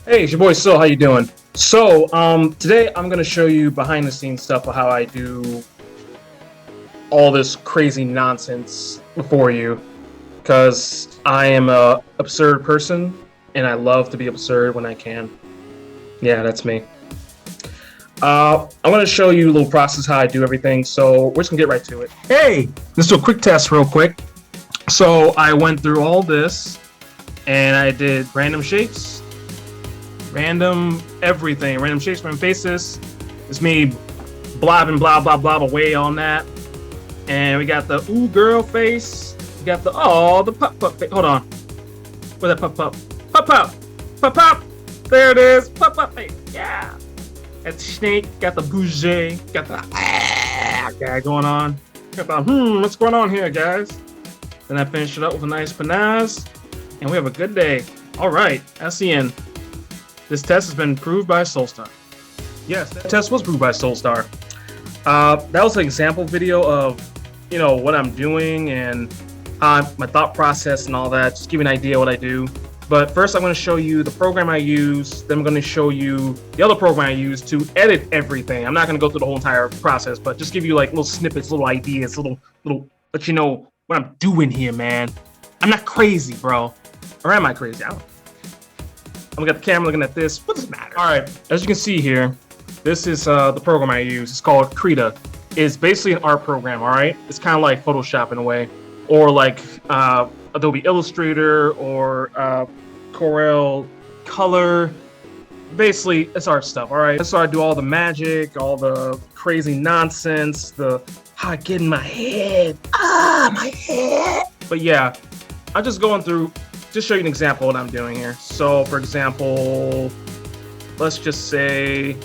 Hey, it's your boy Sil. How you doing? Today I'm gonna show you behind the scenes stuff of how I do all this crazy nonsense for you, because I am a absurd person and I love to be absurd when I can. Yeah, that's me. I'm gonna show you a little process how I do everything. So we're just gonna get right to it. Hey, let's do a quick test real quick. So I went through all this and I did random shapes. Random everything, random shapes, random faces. It's me blobbing, blah, blah, blah, away on that. And we got the ooh girl face. We got the the pup face. Hold on. Where's that pup? Pup. There it is. Pup face. Yeah. Got the snake. Got the bougie. Got the guy going on. Got the what's going on here, guys? Then I finish it up with a nice panaz, and we have a good day. All right, that's the end. This test has been proved by Soulstar. Yes, that test was proved by Soulstar. That was an example video of, what I'm doing and my thought process and all that. Just give you an idea what I do. But first, I'm going to show you the program I use. Then I'm going to show you the other program I use to edit everything. I'm not going to go through the whole entire process, but just give you like little snippets, little ideas, little let you know what I'm doing here, man. I'm not crazy, bro. Or am I crazy? I don't know. I'm looking at the camera, looking at this. What does it matter? All right, as you can see here, this is the program I use. It's called Krita. It's basically an art program, all right? It's kind of like Photoshop in a way, or like Adobe Illustrator or Corel Color. Basically, it's art stuff, all right? So I do all the magic, all the crazy nonsense, the how I get in my head. My head. But yeah, I'm just going through. Just show you an example of what I'm doing here. So, for example, let's just say,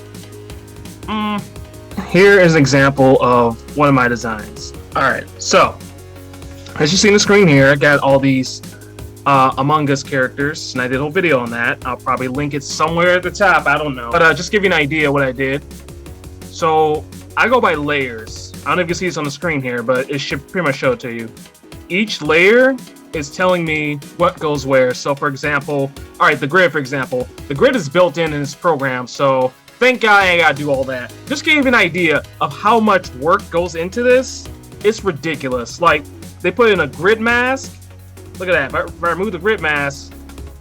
here is an example of one of my designs. All right, so as you see on the screen here, I got all these Among Us characters, and I did a whole video on that. I'll probably link it somewhere at the top. I don't know, but just give you an idea what I did. So I go by layers. I don't know if you can see this on the screen here, but it should pretty much show it to you. Each layer is telling me what goes where. So for example, all right, the grid, for example, the grid is built in this program, so thank God I ain't gotta do all that. Just give you an idea of how much work goes into this. It's ridiculous. Like, they put in a grid mask. Look at that. If I remove the grid mask,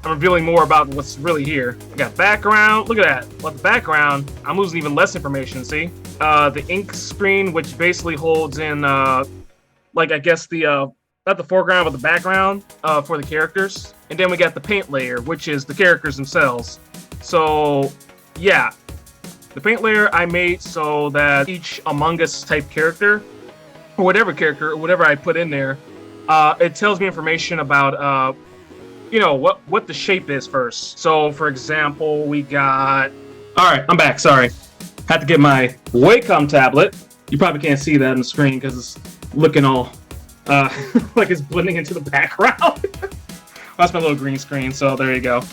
I'm revealing more about what's really here. I got background. Look at that. With the background, I'm losing even less information, see? The ink screen, which basically holds in like, I guess the not the foreground, but the background for the characters. And then we got the paint layer, which is the characters themselves. So, yeah. The paint layer I made so that each Among Us type character, or whatever I put in there, it tells me information about, what the shape is first. So, for example, we got... Alright, I'm back, sorry. Had to get my Wacom tablet. You probably can't see that on the screen because it's looking all... like it's blending into the background. That's my little green screen, so there you go.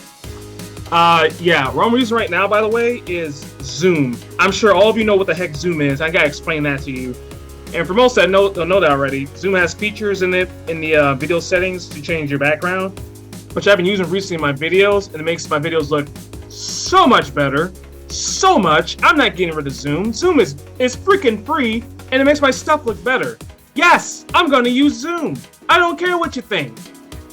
Yeah, what I'm using right now, by the way, is Zoom. I'm sure all of you know what the heck Zoom is. I gotta explain that to you. And for most that don't know that already, Zoom has features in it in the video settings to change your background, which I've been using recently in my videos, and it makes my videos look so much better. So much. I'm not getting rid of Zoom. Zoom is freaking free, and it makes my stuff look better. Yes, I'm gonna use Zoom. I don't care what you think.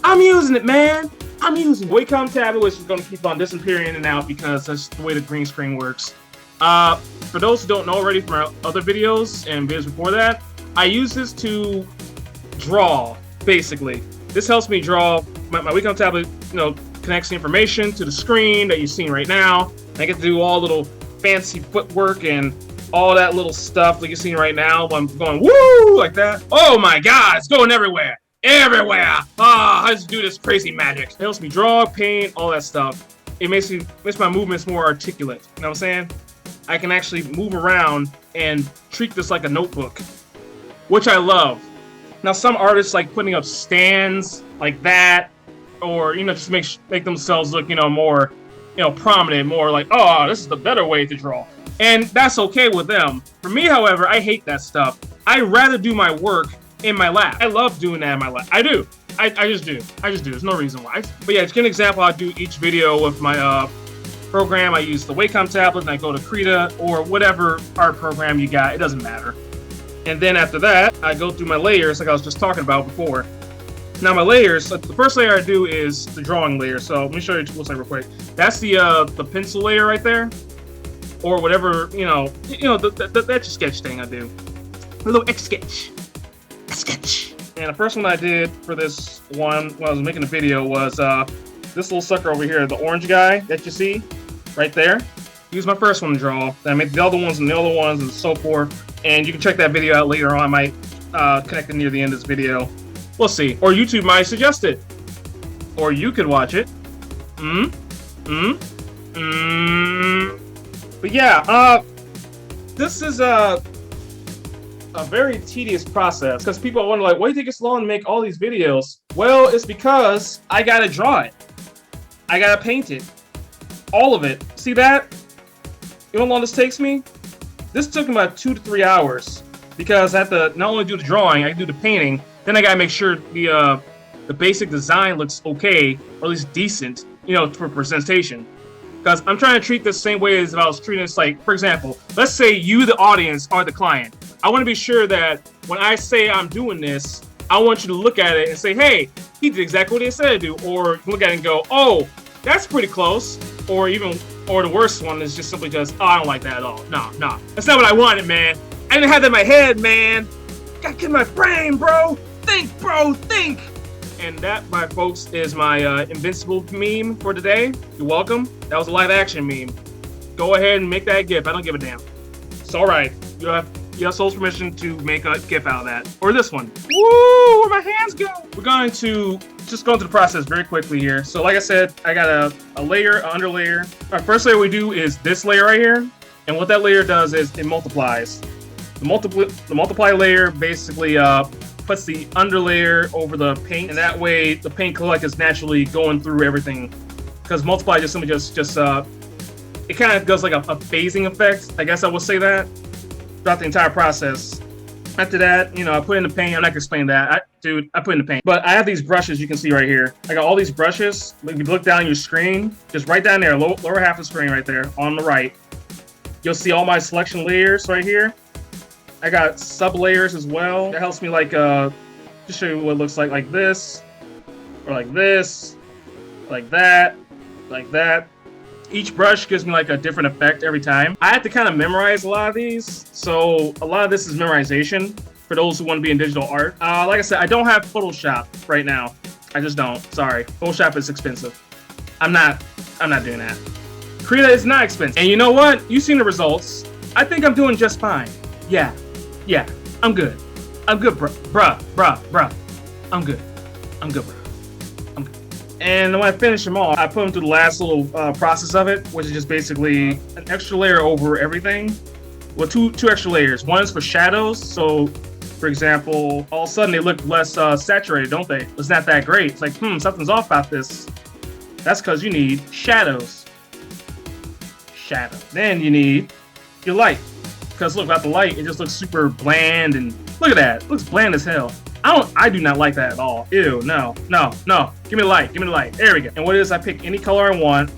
I'm using it, man. I'm using it. Wacom tablet, which is gonna keep on disappearing in and out because that's the way the green screen works. For those who don't know already from our other videos and videos before that, I use this to draw, basically. This helps me draw. My Wacom tablet, connects the information to the screen that you're seeing right now. I get to do all little fancy footwork and all that little stuff that you're seeing right now. I'm going woo like that. Oh my God, it's going everywhere. Everywhere. I just do this crazy magic. It helps me draw, paint, all that stuff. It makes my movements more articulate. You know what I'm saying? I can actually move around and treat this like a notebook, which I love. Now, some artists like putting up stands like that, or just make themselves look more prominent, more like, oh, this is the better way to draw. And that's okay with them. For me, however, I hate that stuff. I'd rather do my work in my lab. I love doing that in my lab. I do. I just do. There's no reason why. But yeah, to give an example, I do each video with my program. I use the Wacom tablet, and I go to Krita or whatever art program you got. It doesn't matter. And then after that, I go through my layers like I was just talking about before. Now my layers, the first layer I do is the drawing layer. So let me show you what it looks like real quick. That's the pencil layer right there, or whatever, that sketch thing I do. A little sketch. And the first one I did for this one when I was making the video was this little sucker over here, the orange guy that you see right there. He was my first one to draw. Then I made the other ones and so forth. And you can check that video out later on. I might connect it near the end of this video. We'll see. Or YouTube might suggest it. Or you could watch it. But yeah, this is a very tedious process because people wonder, like, why do you think it's long to make all these videos? Well, it's because I gotta draw it. I gotta paint it. All of it. See that? You know how long this takes me? This took me about 2 to 3 hours because I have to not only do the drawing, I do the painting. Then I gotta make sure the basic design looks okay, or at least decent, for presentation. Because I'm trying to treat this the same way as if I was treating this, like, for example, let's say you, the audience, are the client. I want to be sure that when I say I'm doing this, I want you to look at it and say, hey, he did exactly what he said to do. Or look at it and go, oh, that's pretty close. Or the worst one is just simply just, oh, I don't like that at all. No. That's not what I wanted, man. I didn't have that in my head, man. Gotta get my brain, bro. Think, bro, think. And that, my folks, is my Invincible meme for today. You're welcome. That was a live action meme. Go ahead and make that GIF. I don't give a damn. It's all right. You have Soul's permission to make a GIF out of that. Or this one. Woo! Where my hands go? We're going to just go into the process very quickly here. So like I said, I got a layer, an underlayer. Our first layer we do is this layer right here. And what that layer does is it multiplies. The multiply layer basically puts the underlayer over the paint, and that way the paint collect is naturally going through everything. Because multiply just simply just it kind of does like a phasing effect. I guess I would say that throughout the entire process. After that, I put in the paint. I'm not gonna explain that, I put in the paint. But I have these brushes you can see right here. I got all these brushes. If you look down your screen, just right down there, lower half of the screen right there on the right, you'll see all my selection layers right here. I got sub layers as well. That helps me like just show you what it looks like this, or like this, like that, like that. Each brush gives me like a different effect every time. I have to kind of memorize a lot of these, so a lot of this is memorization for those who want to be in digital art. Like I said, I don't have Photoshop right now. I just don't. Sorry, Photoshop is expensive. I'm not doing that. Krita is not expensive, and you know what? You've seen the results. I think I'm doing just fine. Yeah, I'm good. I'm good, bruh. I'm good, bruh. I'm good. And when I finish them all, I put them through the last little process of it, which is just basically an extra layer over everything. Well, two extra layers. One is for shadows. So, for example, all of a sudden they look less saturated, don't they? It's not that great. It's like, something's off about this. That's because you need shadows. Then you need your light. Because look, without the light, it just looks super bland, and look at that. It looks bland as hell. I do not like that at all. Ew, no. Give me the light. There we go. And what it is, I pick any color I want,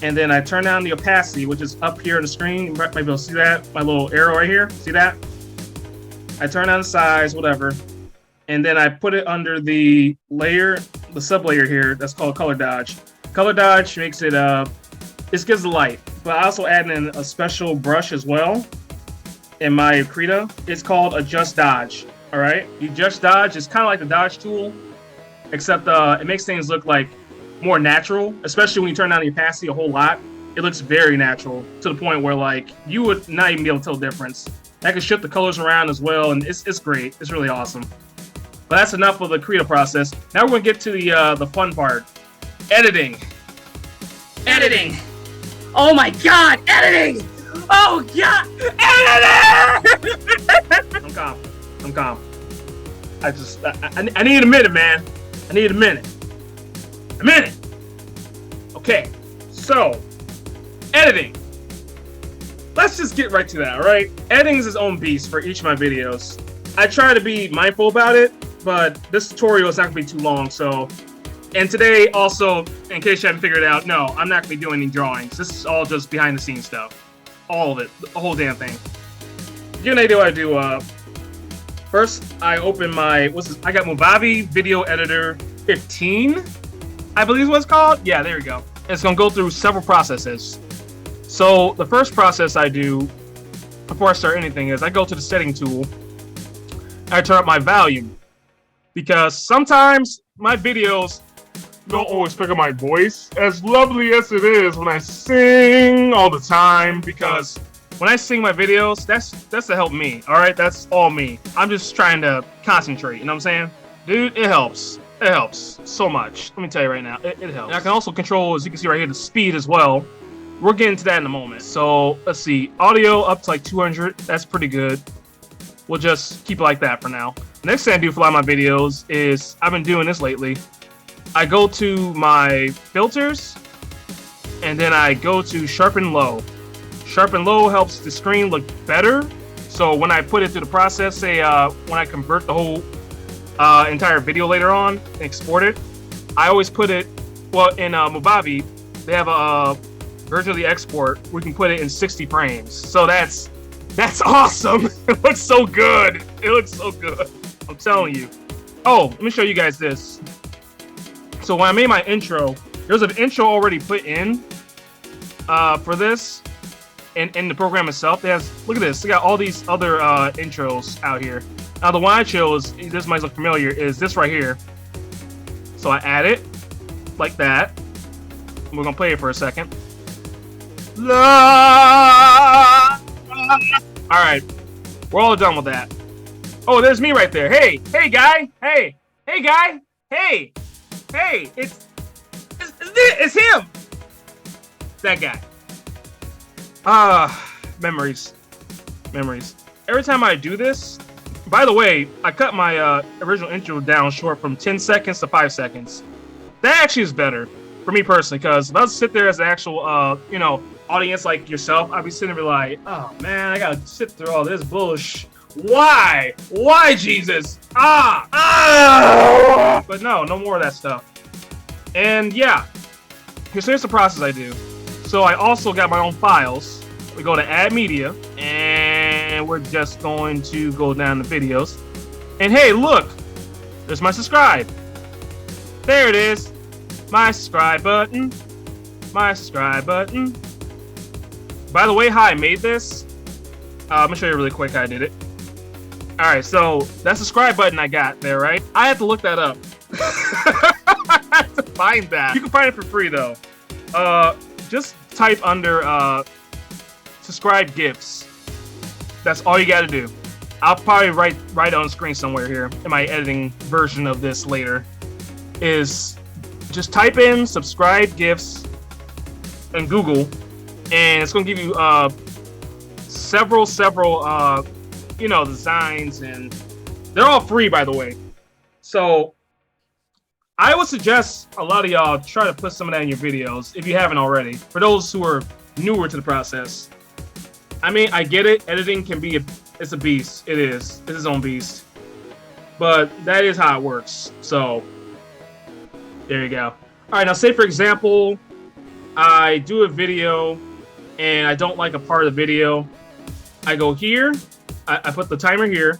and then I turn down the opacity, which is up here on the screen. You might be able to see that, my little arrow right here. See that? I turn down the size, whatever, and then I put it under the layer, the sub layer here. That's called color dodge. Color dodge makes it this gives the light, but I also add in a special brush as well in my Krita. It's called adjust dodge. All right, the adjust dodge is kind of like the dodge tool, except it makes things look like more natural, especially when you turn down the opacity a whole lot. It looks very natural to the point where like you would not even be able to tell the difference. I can shift the colors around as well, and it's great. It's really awesome. But that's enough of the Krita process. Now we're gonna get to the fun part, editing. Oh my God, editing! Oh God, editing! I'm calm. I need a minute, man. I need a minute. Okay, so editing. Let's just get right to that, all right? Editing is its own beast for each of my videos. I try to be mindful about it, but this tutorial is not gonna be too long, so And today, also, in case you haven't figured it out, no, I'm not going to be doing any drawings. This is all just behind-the-scenes stuff. All of it. The whole damn thing. To give you an idea what I do, first, I open my... I got Movavi Video Editor 15, I believe is what it's called. Yeah, there we go. It's going to go through several processes. So, the first process I do before I start anything is I go to the setting tool. I turn up my volume. Because sometimes my videos don't always pick up my voice as lovely as it is when I sing all the time. Because when I sing my videos, that's to help me. All right, that's all me. I'm just trying to concentrate. You know what I'm saying, dude? It helps. It helps so much. Let me tell you right now, it helps. And I can also control, as you can see right here, the speed as well. We're getting to that in a moment. So let's see, audio up to like 200. That's pretty good. We'll just keep it like that for now. Next thing I do for a lot of my videos is, I've been doing this lately, I go to my filters, and then I go to sharpen low. Sharpen low helps the screen look better. So when I put it through the process, say when I convert the whole entire video later on and export it, I always put it, well, in Movavi, they have a version of the export where we can put it in 60 frames. So that's awesome. It looks so good. It looks so good. I'm telling you. Oh, let me show you guys this. So when I made my intro, there's an intro already put in for this in the program itself. It has, look at this. They got all these other intros out here. Now the one I chose, this might look familiar, is this right here. So I add it like that. We're gonna play it for a second. All right, we're all done with that. Oh, there's me right there. Hey guy. Hey guy. Hey, it's him. That guy. Memories. Every time I do this, by the way, I cut my original intro down short from 10 seconds to 5 seconds. That actually is better for me personally, because if I was to sit there as an actual, audience like yourself, I'd be sitting there like, oh man, I gotta sit through all this bullshit. Why, Jesus? But no more of that stuff. And yeah, here's the process I do. So I also got my own files. We go to add media, and we're just going to go down to videos. And hey, look, there's my subscribe. There it is, my subscribe button. By the way, how I made this, I'm gonna show you really quick how I did it. All right, so that subscribe button I got there, right? I had to look that up. I had to find that. You can find it for free though. Just type under subscribe gifts. That's all you got to do. I'll probably write on screen somewhere here in my editing version of this later. Is just type in subscribe gifts in Google, and it's gonna give you several designs, and they're all free, by the way. So I would suggest a lot of y'all try to put some of that in your videos if you haven't already. For those who are newer to the process, I mean, I get it. Editing can be it's a beast. It is. It's its own beast. But that is how it works. So there you go. All right, now say for example, I do a video and I don't like a part of the video. I go here. I put the timer here.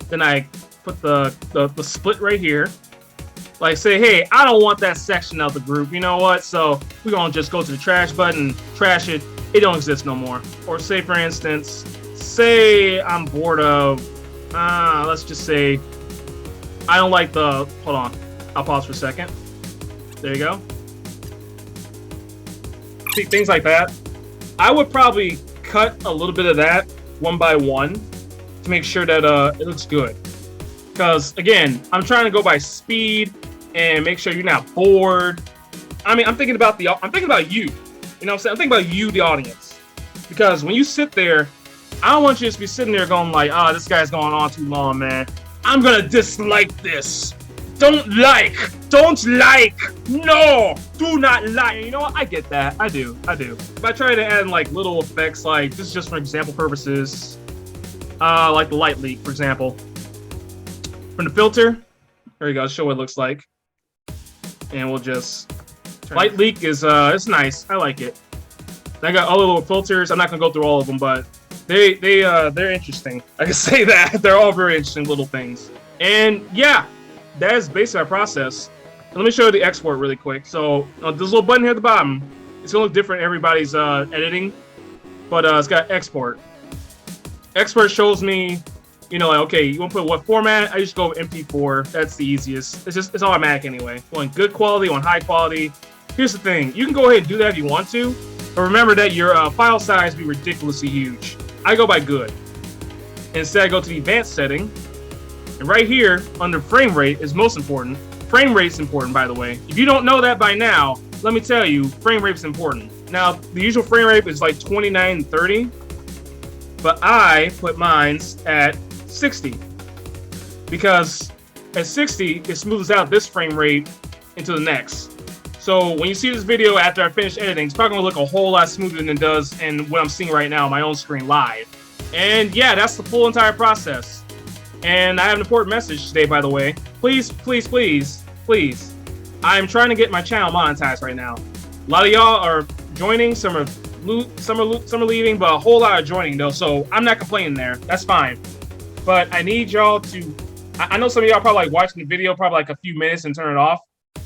Then I put the split right here. Like say, hey, I don't want that section of the group. You know what? So we're gonna just go to the trash button, trash it. It don't exist no more. Or say for instance, say I'm bored of, let's just say, I don't like the, hold on. I'll pause for a second. There you go. See, things like that. I would probably cut a little bit of that one by one to make sure that it looks good. Because again, I'm trying to go by speed and make sure you're not bored. I mean, I'm thinking about you. You know what I'm saying? I'm thinking about you, the audience. Because when you sit there, I don't want you to just be sitting there going like, this guy's going on too long, man. I'm gonna dislike this. Don't like, no, do not like. You know what? I get that. I do. If I try to add like little effects, like this is just for example purposes, like the light leak, for example. From the filter, there you go. I'll show what it looks like. and we'll just light leak is it's nice. I like it. I got all the little filters. I'm not gonna go through all of them, but they're interesting. I can say that they're all very interesting little things. And yeah, that is basically our process. And let me show you the export really quick. So this little button here at the bottom, it's gonna look different in everybody's editing, but it's got export. Export shows me, you know, like, okay, you want to put what format? I just go with MP4. That's the easiest. It's automatic anyway. Want good quality, want high quality. Here's the thing: you can go ahead and do that if you want to, but remember that your file size be ridiculously huge. I go by good. Instead, I go to the advanced setting, and right here under frame rate is most important. Frame rate's important, by the way. If you don't know that by now, let me tell you, frame rate's important. Now, the usual frame rate is like 29 and 30, but I put mine at 60 because at 60 it smooths out this frame rate into the next. So when you see this video after I finish editing, it's probably gonna look a whole lot smoother than it does in what I'm seeing right now on my own screen live. And yeah, that's the full entire process. And I have an important message today, by the way. Please, please, please, please. I'm trying to get my channel monetized right now. A lot of y'all are joining, some are leaving, but a whole lot are joining though. So I'm not complaining there. That's fine. But I need y'all to. I know some of y'all probably like watching the video, probably like a few minutes and turn it off.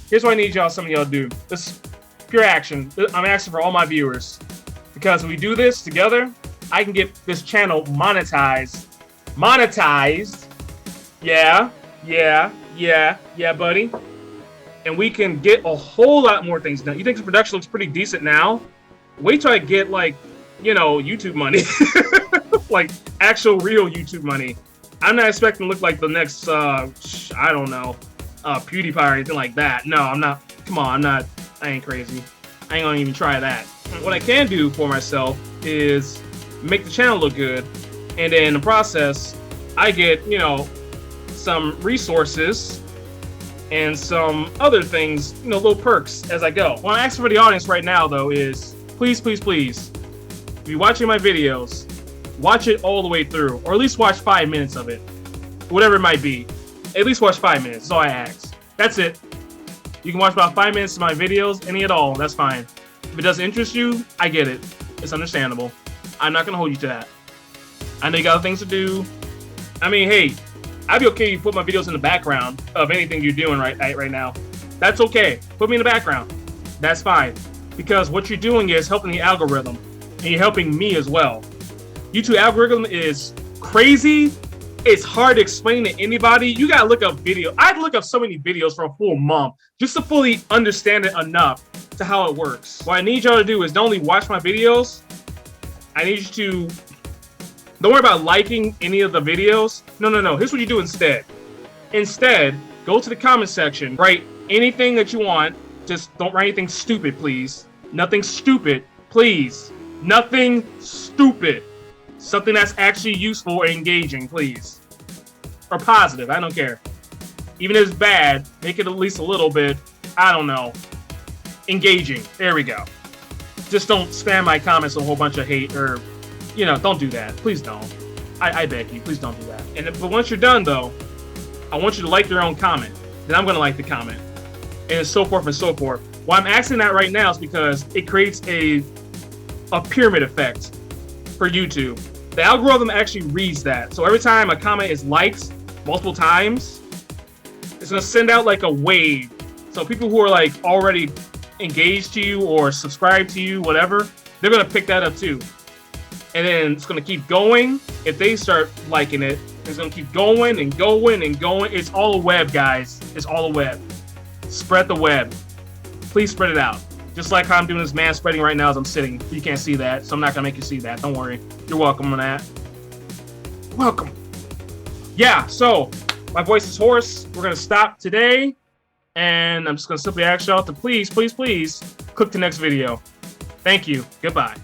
Here's what I need y'all, some of y'all do. This is pure action. I'm asking for all my viewers. Because when we do this together, I can get this channel monetized. Monetized. Yeah, buddy. And we can get a whole lot more things done. You think the production looks pretty decent now? Wait till I get, like, you know, YouTube money. Like, actual real YouTube money. I'm not expecting to look like the next, I don't know, PewDiePie or anything like that. No, I'm not. Come on, I ain't crazy. I ain't gonna even try that. What I can do for myself is make the channel look good, and then in the process, I get, you know, some resources and some other things, you know, little perks as I go. What I'm asking for the audience right now, though, is please, please, please, if you're watching my videos, watch it all the way through, or at least watch 5 minutes of it, whatever it might be. At least watch 5 minutes. That's all I ask. That's it. You can watch about 5 minutes of my videos, any at all. That's fine. If it doesn't interest you, I get it. It's understandable. I'm not gonna hold you to that. I know you got other things to do. I mean, hey, I'd be okay if you put my videos in the background of anything you're doing right now. That's okay. Put me in the background. That's fine. Because what you're doing is helping the algorithm, and you're helping me as well. YouTube algorithm is crazy. It's hard to explain to anybody. You gotta look up video. I had to look up so many videos for a full month just to fully understand it enough to how it works. What I need y'all to do is not only watch my videos, I need you to don't worry about liking any of the videos. No. Here's what you do instead. Instead, go to the comment section, write anything that you want. Just don't write anything stupid, please. Nothing stupid, please. Nothing stupid. Something that's actually useful or engaging, please. Or positive, I don't care. Even if it's bad, make it at least a little bit, I don't know, engaging. There we go. Just don't spam my comments with a whole bunch of hate or, you know, don't do that. Please don't. I beg you, please don't do that. But once you're done, though, I want you to like your own comment. Then I'm going to like the comment. And so forth and so forth. Why I'm asking that right now is because it creates a pyramid effect for YouTube. The algorithm actually reads that. So every time a comment is liked multiple times, it's going to send out like a wave. So people who are like already engaged to you or subscribed to you, whatever, they're going to pick that up too. And then it's going to keep going. If they start liking it, it's going to keep going and going and going. It's all a web, guys. It's all a web. Spread the web. Please spread it out. Just like how I'm doing this man spreading right now as I'm sitting. You can't see that, so I'm not going to make you see that. Don't worry. You're welcome on that. Welcome. Yeah, so my voice is hoarse. We're going to stop today. And I'm just going to simply ask y'all to please, please, please click the next video. Thank you. Goodbye.